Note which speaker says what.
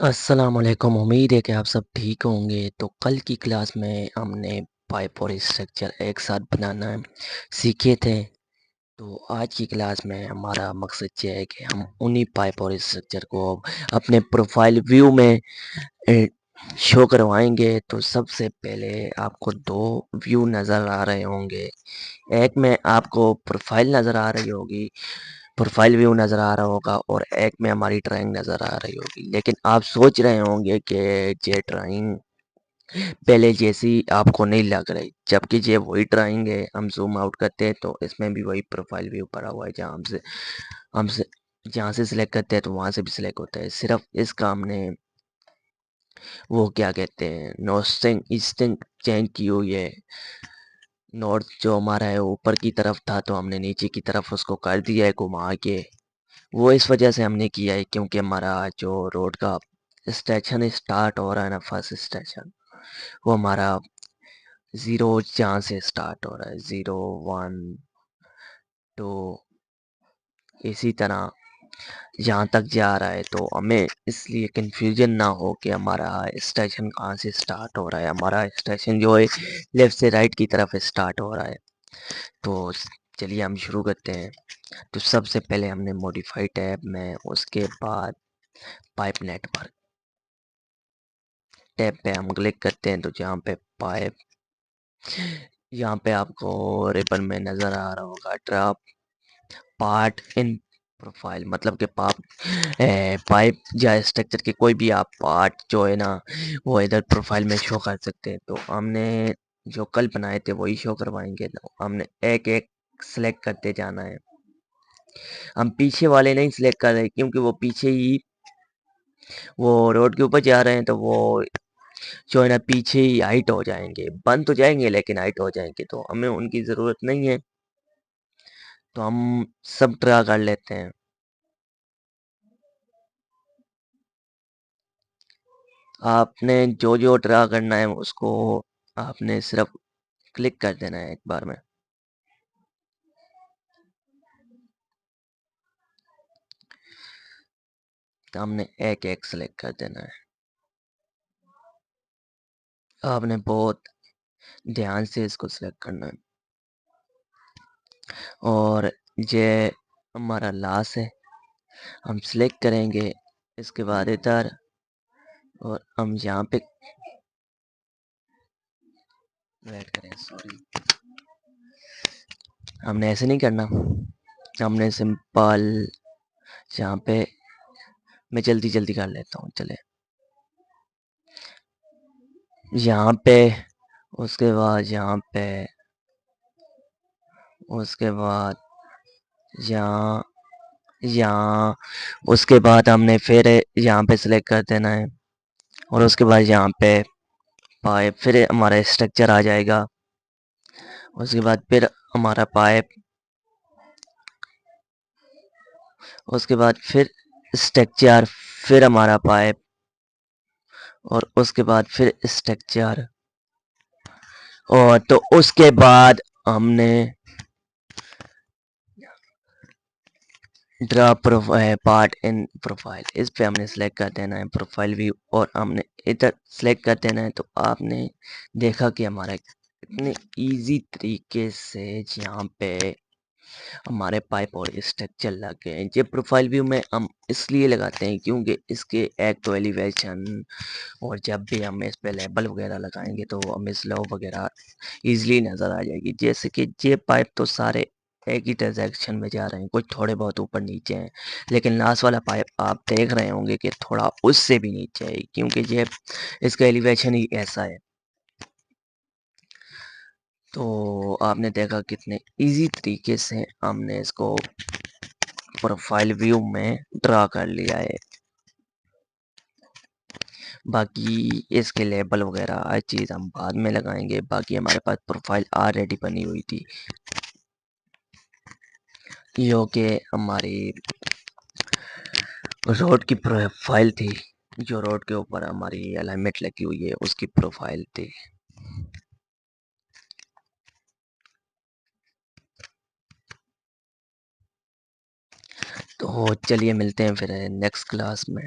Speaker 1: अस्सलाम वालेकुम। उम्मीद है कि आप सब ठीक होंगे। तो कल की क्लास में हमने पाइप और स्ट्रक्चर एक साथ बनाना सीखे थे। तो आज की क्लास में हमारा मकसद ये है कि हम उन्हीं पाइप और स्ट्रक्चर को अपने प्रोफाइल व्यू में ए, शो करवाएंगे। तो सबसे पहले आपको दो व्यू नज़र आ रहे होंगे। एक में आपको प्रोफाइल नज़र आ रही होगी, प्रोफाइल व्यू नज़र आ रहा होगा, और एक में हमारी ड्राइंग नज़र आ रही होगी। लेकिन आप सोच रहे होंगे कि ये ड्राइंग पहले जैसी आपको नहीं लग रही, जबकि ये वही ड्राइंग है। हम जूम आउट करते हैं तो इसमें भी वही प्रोफाइल व्यू पड़ा हुआ है। हमसे जहाँ से सिलेक्ट करते हैं तो वहाँ से भी सिलेक्ट होता है। सिर्फ इसका हमने वो क्या कहते हैं नोस्टिंग ईस्टिंग चेंज की हुई है। नॉर्थ जो हमारा है ऊपर की तरफ था, तो हमने नीचे की तरफ उसको कर दिया है घुमा के। वो इस वजह से हमने किया है क्योंकि हमारा जो रोड का स्टेशन स्टार्ट हो रहा है ना, फर्स्ट स्टेशन, वो हमारा ज़ीरो जहाँ से स्टार्ट हो रहा है, 0 1 2 इसी तरह जहाँ तक जा रहा है। तो हमें इसलिए कंफ्यूजन ना हो कि हमारा स्टेशन कहाँ से स्टार्ट हो रहा है। हमारा स्टेशन जो है लेफ़्ट से राइट की तरफ स्टार्ट हो रहा है। तो चलिए हम शुरू करते हैं। तो सबसे पहले हमने मॉडिफाई टैब में, उसके बाद पाइप नेटवर्क टैब पे हम क्लिक करते हैं। तो जहाँ पे पाइप, यहाँ पे आपको रिबन में नज़र आ रहा होगा ड्रॉप पार्ट इन प्रोफाइल, मतलब कि पाइप या स्ट्रक्चर के कोई भी आप पार्ट जो है ना, वो इधर प्रोफाइल में शो कर सकते हैं। तो हमने जो कल बनाए थे वही शो करवाएंगे। तो हमने एक एक सेलेक्ट करते जाना है। हम पीछे वाले नहीं सिलेक्ट कर रहे क्योंकि वो पीछे ही वो रोड के ऊपर जा रहे हैं। तो वो जो है ना पीछे ही हाइट हो जाएंगे, बंद तो जाएंगे लेकिन हाइट हो जाएंगे, तो हमें उनकी ज़रूरत नहीं है। तो हम सब ड्रा कर लेते हैं। आपने जो जो ड्रा करना है उसको आपने सिर्फ क्लिक कर देना है एक बार में। तो हमने एक एक सेलेक्ट कर देना है। आपने बहुत ध्यान से इसको सेलेक्ट करना है। और ये हमारा लास्ट है, हम सेलेक्ट करेंगे। इसके बाद इधर, और हम यहाँ पे वेट करें, सॉरी, हमने ऐसे नहीं करना। हमने सिंपल यहाँ पे, मैं जल्दी जल्दी कर लेता हूँ, चले यहाँ पे, उसके बाद यहाँ पे, उसके बाद यहाँ, यहाँ, उसके बाद हमने फिर यहाँ पे सिलेक्ट कर देना है। और उसके बाद यहाँ पे पाइप, फिर हमारा स्ट्रक्चर आ जाएगा। उसके बाद फिर हमारा पाइप, उसके बाद फिर स्ट्रक्चर, फिर हमारा पाइप, और उसके बाद फिर स्ट्रक्चर। और तो उसके बाद हमने ड्रा पार्ट इन प्रोफाइल, इस पे हमने सेलेक्ट कर देना है प्रोफाइल व्यू, और हमने इधर सेलेक्ट कर देना है। तो आपने देखा कि हमारा कितने इजी तरीके से यहाँ पे हमारे पाइप और स्ट्रक्चर लग गए हैं। ये प्रोफाइल व्यू में हम इसलिए लगाते हैं क्योंकि इसके एक तो एलिवेशन, और जब भी हम इस पे लेबल वगैरह लगाएंगे तो हमें स्लो वगैरह इजीली नज़र आ जाएगी। जैसे कि ये पाइप तो सारे एक ही डायरेक्शन में जा रहे हैं, कुछ थोड़े बहुत ऊपर नीचे हैं, लेकिन लास्ट वाला पाइप आप देख रहे होंगे कि थोड़ा उससे भी नीचे है, क्योंकि ये इसका एलिवेशन ही ऐसा है। तो आपने देखा कितने इजी तरीके से हमने इसको प्रोफाइल व्यू में ड्रा कर लिया है। बाकी इसके लेबल वगैरह हर चीज़ हम बाद में लगाएंगे। बाकी हमारे पास प्रोफाइल ऑलरेडी बनी हुई थी, जो कि हमारी रोड की प्रोफाइल थी। जो रोड के ऊपर हमारी अलाइनमेंट लगी हुई है उसकी प्रोफाइल थी। तो चलिए मिलते हैं फिर नेक्स्ट क्लास में।